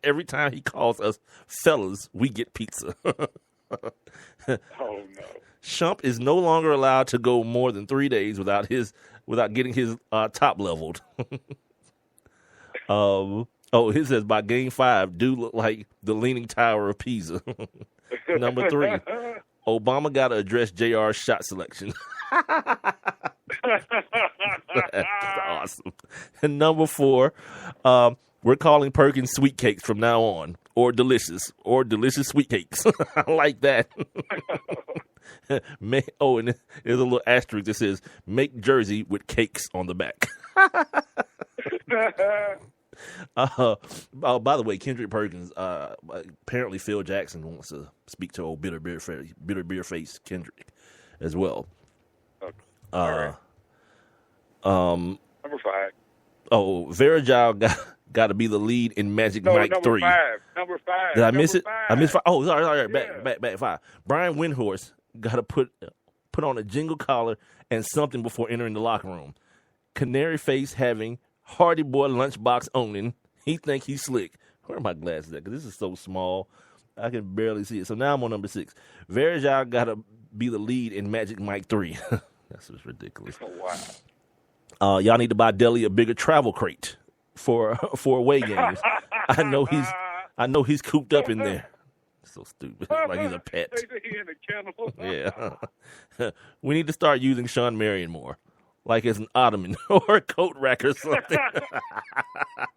every time he calls us fellas, we get pizza. Oh, no. Shump is no longer allowed to go more than 3 days without getting his top leveled. It says by game 5, dude look like the Leaning Tower of Pisa. Number 3, Obama got to address JR's shot selection. That's awesome. And number 4, we're calling Perkins sweet cakes from now on, or delicious sweet cakes. I like that. And there's a little asterisk that says make jersey with cakes on the back. By the way, Kendrick Perkins, apparently Phil Jackson wants to speak to old bitter beer face Kendrick as well. Okay. All right. Number 5. Oh, Verajao got to be the lead in Magic Mike 3. Number 5. Did I miss it? 5. I missed 5. Oh, sorry. Yeah. Back 5. Brian Windhorst got to put on a jingle collar and something before entering the locker room. Canary face having Hardy Boy lunchbox owning. He think he's slick. Where are my glasses at? Because this is so small. I can barely see it. So now I'm on number 6. Verajao got to be the lead in Magic Mike 3. That's just ridiculous. Oh, wow. Y'all need to buy Deli a bigger travel crate for away games. I know he's cooped up in there. So stupid. Like he's a pet. He in a kennel. Yeah. We need to start using Sean Marion more. Like as an ottoman or a coat rack or something.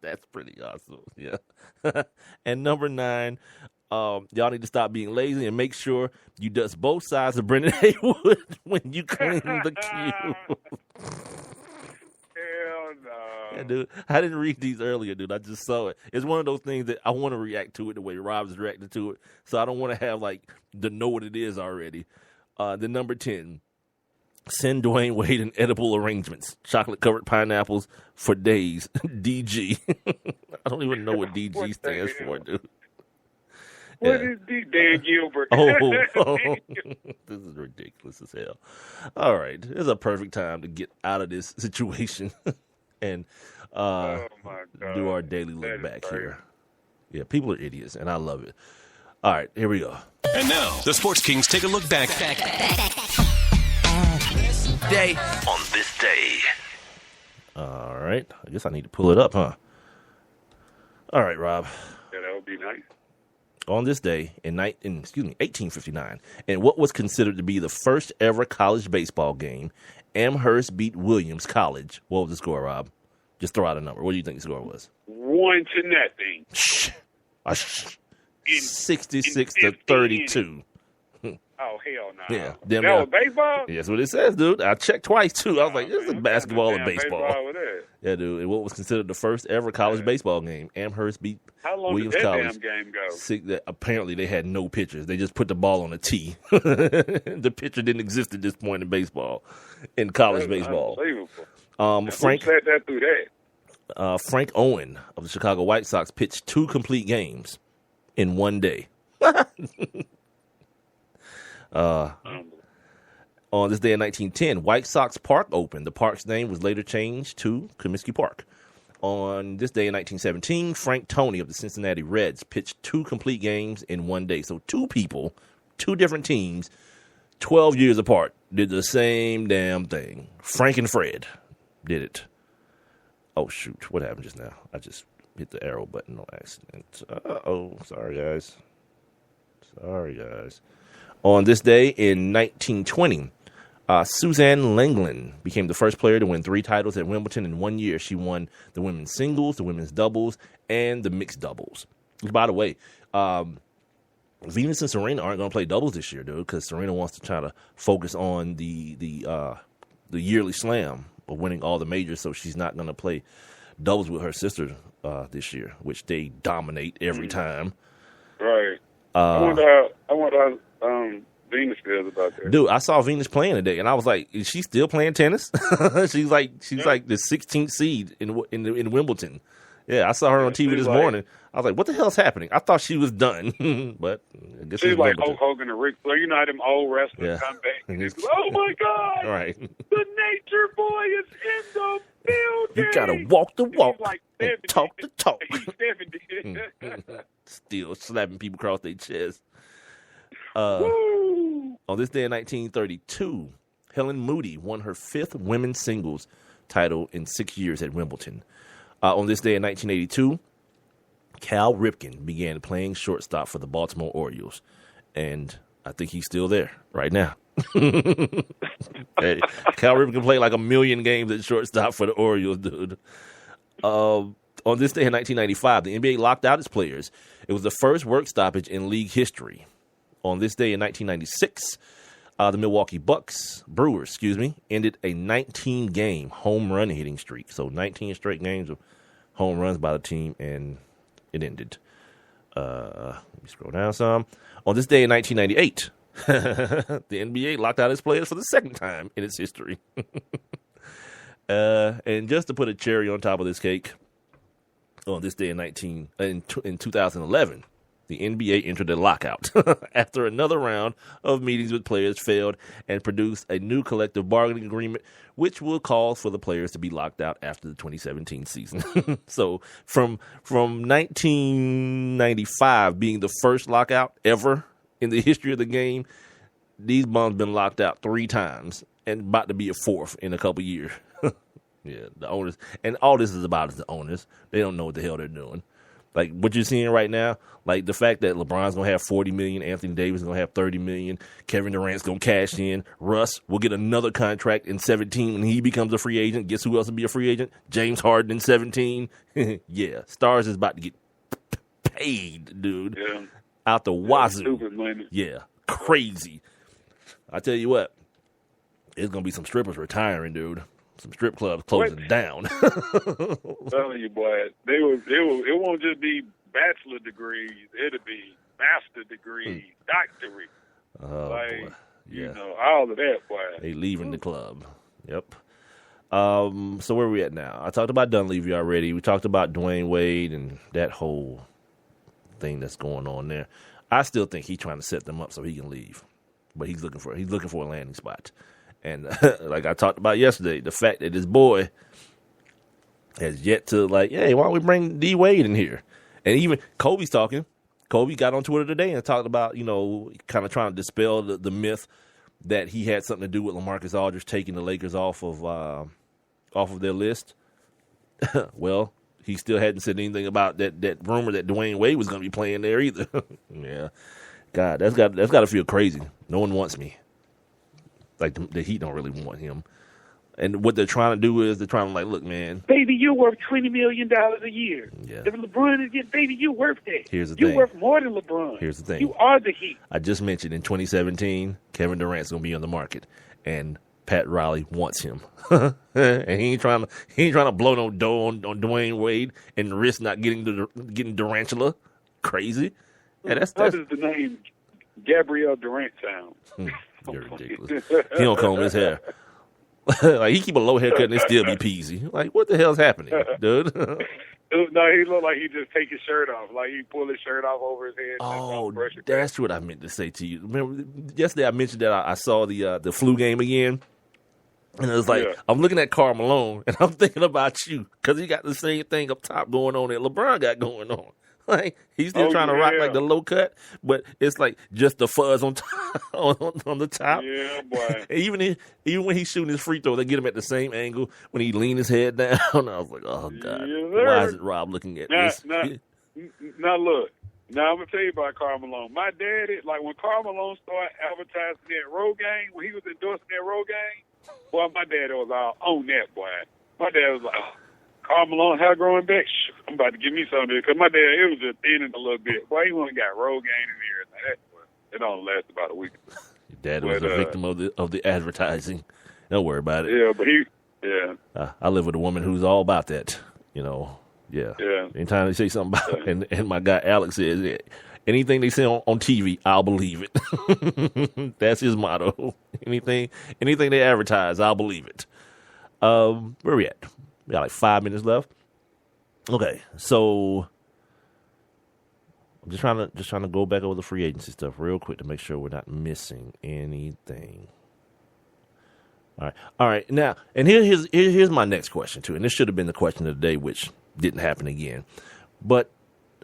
That's pretty awesome. Yeah. And number 9, y'all need to stop being lazy and make sure you dust both sides of Brendan Haywood when you clean the cube. Hell no. Yeah, dude. I didn't read these earlier, dude. I just saw it. It's one of those things that I want to react to it the way Rob's reacted to it. So I don't want to have to know what it is already. The number 10. Send Dwayne Wade in edible arrangements. Chocolate-covered pineapples for days. DG. I don't even know what DG stands for, dude. What is Dan Gilbert? Oh. This is ridiculous as hell. All right. This is a perfect time to get out of this situation and oh my God. do our daily look back here. Yeah, people are idiots, and I love it. All right, here we go. And now, the Sports Kings take a look back. On this day. All right. I guess I need to pull it up, huh? All right, Rob. Yeah, that would be nice. On this day in 1859, in what was considered to be the first ever college baseball game, Amherst beat Williams College. What was the score, Rob? Just throw out a number. What do you think the score was? 1-0. 66-32. Oh, hell no. Yeah. That was baseball? Yeah, that's what it says, dude. I checked twice, too. I was like, this is Man, basketball and damn baseball. with that. Yeah, dude. And what was considered the first ever college baseball game, Amherst beat How long Williams did that College. damn game go? Apparently, they had no pitchers. They just put the ball on a tee. The pitcher didn't exist at this point in baseball, in college baseball. Unbelievable. Frank Who sat that through that? Frank Owen of the Chicago White Sox pitched 2 complete games in one day. On this day in 1910, White Sox Park opened. The park's name was later changed to Comiskey Park. On this day in 1917, Frank Toney of the Cincinnati Reds pitched 2 complete games in one day. So 2 people, 2 different teams, 12 years apart, did the same damn thing. Frank and Fred did it. Oh, shoot. What happened just now? I just hit the arrow button on accident. Sorry, guys. On this day in 1920, Suzanne Lenglen became the first player to win 3 titles at Wimbledon in 1 year. She won the women's singles, the women's doubles, and the mixed doubles. By the way, Venus and Serena aren't going to play doubles this year, dude, because Serena wants to try to focus on the yearly slam of winning all the majors, so she's not going to play doubles with her sister this year, which they dominate every time. Right. I wonder how Venus feels about that. Dude, I saw Venus playing today, and I was like, "Is she still playing tennis?" she's like the 16th seed in Wimbledon. Yeah, I saw her on TV this morning. I was like, "What the hell's happening?" I thought she was done, but I guess she's like Hulk Hogan and Ric Flair. You know how them old wrestlers come back and it's, oh my God! Right. The Nature Boy is in the building. You gotta walk the walk. He's like and talk the talk. He definitely did. Still slapping people across their chest. Woo! On this day in 1932, Helen Moody won her 5th women's singles title in 6 years at Wimbledon. On this day in 1982, Cal Ripken began playing shortstop for the Baltimore Orioles, and I think he's still there right now. Hey, Cal Ripken played like 1 million games at shortstop for the Orioles, dude. On this day in 1995, the NBA locked out its players. It was the first work stoppage in league history. On this day in 1996, the Milwaukee Brewers, ended a 19-game home run hitting streak. So 19 straight games of home runs by the team, and it ended. Let me scroll down some. On this day in 1998, the NBA locked out its players for the second time in its history. And just to put a cherry on top of this cake, on this day in 2011, the NBA entered a lockout after another round of meetings with players failed and produced a new collective bargaining agreement, which will call for the players to be locked out after the 2017 season. So from 1995 being the first lockout ever in the history of the game, these bums been locked out 3 times and about to be a 4th in a couple years. Yeah, the owners. And all this is about is the owners. They don't know what the hell they're doing. Like what you're seeing right now, like the fact that LeBron's going to have 40 million, Anthony Davis is going to have 30 million, Kevin Durant's going to cash in, Russ will get another contract in 17 when he becomes a free agent. Guess who else will be a free agent? James Harden in 17. Yeah, Stars is about to get paid, dude. Yeah. Out the wazoo. Stupid money. Yeah, crazy. I tell you what, it's going to be some strippers retiring, dude. Some strip clubs closing down. Telling you, boy, it won't just be bachelor degrees. It'll be master degrees, doctorate. Oh, boy. Yeah. You know, all of that, boy. They leaving the club. Yep. So where are we at now? I talked about Dunleavy already. We talked about Dwayne Wade and that whole thing that's going on there. I still think he's trying to set them up so he can leave, but he's looking for a landing spot. And like I talked about yesterday, the fact that this boy has yet to hey, why don't we bring D Wade in here? And even Kobe's talking. Kobe got on Twitter today and talked about, kind of trying to dispel the myth that he had something to do with LaMarcus Aldridge taking the Lakers off of their list. Well, he still hadn't said anything about that rumor that Dwayne Wade was going to be playing there either. Yeah, God, that's got to feel crazy. No one wants me. Like the Heat don't really want him. And what they're trying to do is they're trying to look, man. Baby, you're worth $20 million a year. Yeah. If LeBron is getting, baby, you're worth that. Here's the you're thing. Worth more than LeBron. Here's the thing. You are the Heat. I just mentioned in 2017, Kevin Durant's going to be on the market. And Pat Riley wants him. And he ain't trying to blow no dough on Dwayne Wade and risk not getting Durantula. Crazy. Yeah, that's How does the name Gabrielle Durant sound? You're ridiculous. He don't comb his hair. He keep a low haircut and it still be peasy. Like, what the hell's happening, dude? No, he looked like he just take his shirt off. Like he pull his shirt off over his head. Oh, that's what I meant to say to you. Remember, yesterday I mentioned that I saw the flu game again. And it was like, I'm looking at Karl Malone and I'm thinking about you because he got the same thing up top going on that LeBron got going on. Like he's still trying to rock like the low cut, but it's like just the fuzz on top, on the top. Yeah, boy. Even when he's shooting his free throw, they get him at the same angle when he lean his head down. I was like, oh God, why is it Rob looking at this? Now look. Now I'm gonna tell you about Karl Malone. My daddy, like when Karl Malone started advertising that Rogaine, when he was endorsing that Rogaine, boy, my daddy was all on that, boy. My dad was like, oh, Karl Malone, hair growing back? I'm about to give me something because my dad, it was just thinning a little bit. Boy, he only got Rogaine and everything. It only lasted about a week. Your dad was a victim of the advertising. Don't worry about it. Yeah, but I live with a woman who's all about that. Yeah. Anytime they say something about it, and my guy Alex says, anything they say on TV, I'll believe it. That's his motto. Anything they advertise, I'll believe it. Where are we at? We got like 5 minutes left. Okay, so I'm just trying to go back over the free agency stuff real quick to make sure we're not missing anything. All right. Now, and here's my next question too, and this should have been the question of the day, which didn't happen again. But,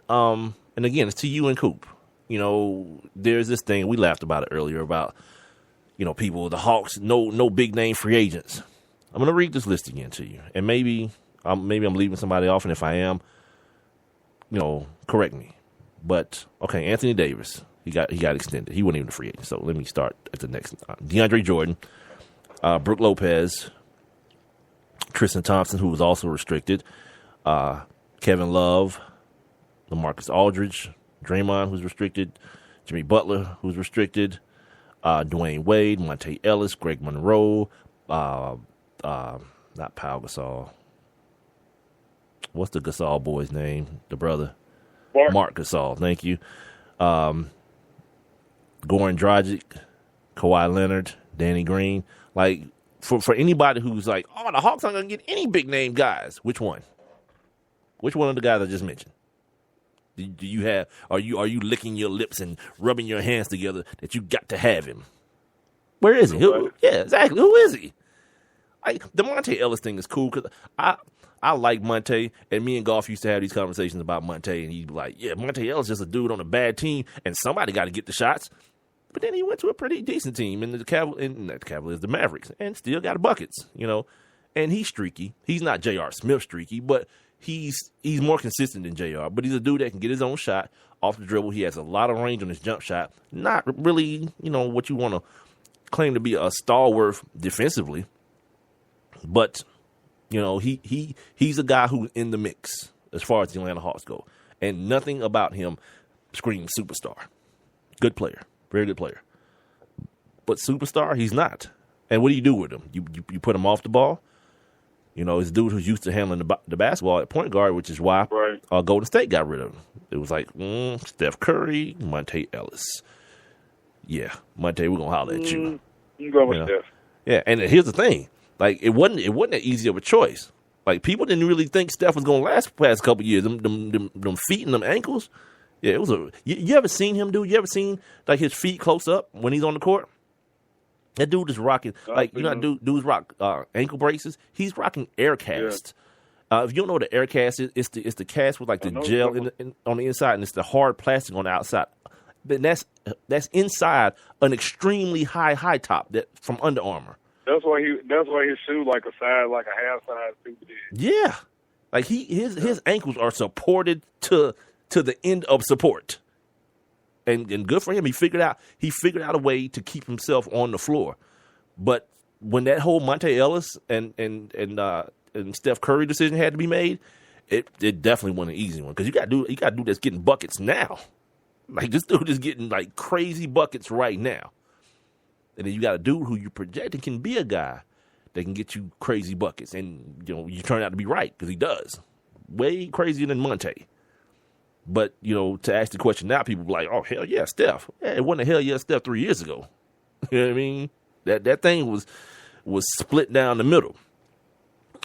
and again, it's to you and Coop. You know, there's this thing, we laughed about it earlier about, you know, people, the Hawks, no big name free agents. I'm going to read this list again to you. And maybe I'm leaving somebody off, and if I am, you know, correct me. But, okay, Anthony Davis, he got extended. He wasn't even a free agent. So let me start at the next. DeAndre Jordan, Brook Lopez, Tristan Thompson, who was also restricted, Kevin Love, LaMarcus Aldridge, Draymond, who's restricted, Jimmy Butler, who's restricted, Dwayne Wade, Monte Ellis, Greg Monroe, not Pau Gasol. What's the Gasol boy's name? The brother? Mark Gasol. Thank you. Goran Dragic, Kawhi Leonard, Danny Green. Like, for anybody who's like, oh, the Hawks aren't going to get any big name guys. Which one? Which one of the guys I just mentioned? Do you have? Are you licking your lips and rubbing your hands together that you got to have him? Where is he? Yeah, exactly. Who is he? Like, the Monte Ellis thing is cool because I like Monte, and me and Golf used to have these conversations about Monte, and he'd be like, yeah, Monte Ellis is just a dude on a bad team, and somebody got to get the shots. But then he went to a pretty decent team in the Cavaliers, the Mavericks, and still got buckets, you know. And he's streaky. He's not J.R. Smith streaky, but he's more consistent than J.R., but he's a dude that can get his own shot off the dribble. He has a lot of range on his jump shot. Not really, you know, what you want to claim to be a stalwart defensively, but, you know, he's a guy who's in the mix as far as the Atlanta Hawks go. And nothing about him screams superstar. Good player. Very good player. But superstar, he's not. And what do you do with him? You put him off the ball? You know, it's a dude who's used to handling the basketball at point guard, which is why Golden State got rid of him. It was like, Steph Curry, Monte Ellis. Yeah, Monte, we're going to holler at you. You go with Steph. Yeah, and here's the thing. Like, it wasn't that easy of a choice. Like, people didn't really think Steph was going to last the past couple years. Them feet and them ankles. Yeah, it was you ever seen him, dude? You ever seen, like, his feet close up when he's on the court? That dude is rocking, like, you know, dudes rock ankle braces. He's rocking air casts. Yeah. If you don't know what the air cast is, it's the cast with, like, the gel on the inside, and it's the hard plastic on the outside. But that's inside an extremely high top that from Under Armour. That's why his shoe like a half size too big. Yeah, like his ankles are supported to the end of support. And good for him. He figured out a way to keep himself on the floor. But when that whole Monte Ellis and Steph Curry decision had to be made, it definitely wasn't an easy one because you got to do that's getting buckets now. Like, this dude is getting like crazy buckets right now. And then you got a dude who you projecting can be a guy that can get you crazy buckets, and you know you turn out to be right because he does. Way crazier than Monte. But, you know, to ask the question now, people be like, oh, hell yeah, Steph. Yeah, it wasn't a hell yeah Steph 3 years ago. You know what I mean? That thing was split down the middle.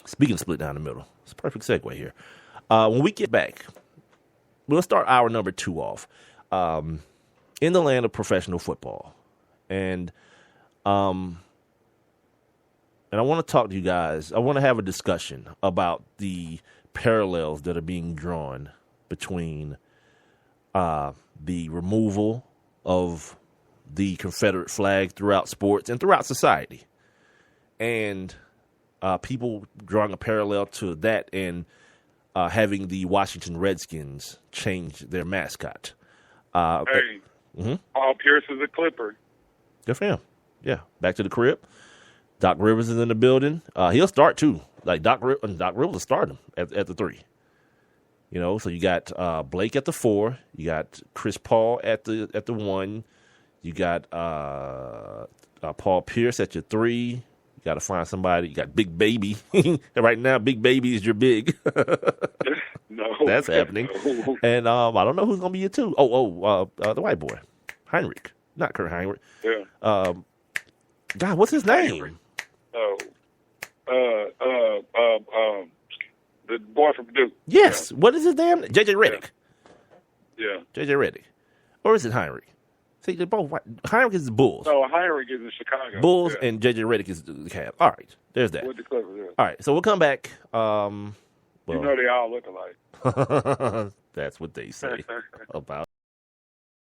Speaking of split down the middle, it's a perfect segue here. When we get back, we'll start hour number 2 off. In the land of professional football. And I want to talk to you guys. I want to have a discussion about the parallels that are being drawn between the removal of the Confederate flag throughout sports and throughout society, and people drawing a parallel to that and having the Washington Redskins change their mascot. Paul Pierce is a Clipper. Good for him. Yeah, back to the crib. Doc Rivers is in the building. He'll start too. Like Doc Rivers will start him at the 3. You know, so you got Blake at the 4. You got Chris Paul at the 1. You got Paul Pierce at your 3. You got to find somebody. You got Big Baby. Right now, Big Baby is your big. No, that's happening. No. And I don't know who's gonna be your 2. The white boy, Heinrich, not Kurt Heinrich. Yeah. God, what's his name? The boy from Duke. Yes. Yeah. What is his name? J.J. Redick. Yeah. J.J. Redick. Or is it Heinrich? See, they're both white. Heinrich is the Bulls. No, Heinrich is in Chicago. Bulls and J.J. Redick is the Cavs. All right. There's that. With the Clippers, yeah. All right. So we'll come back. You know they all look alike. That's what they say about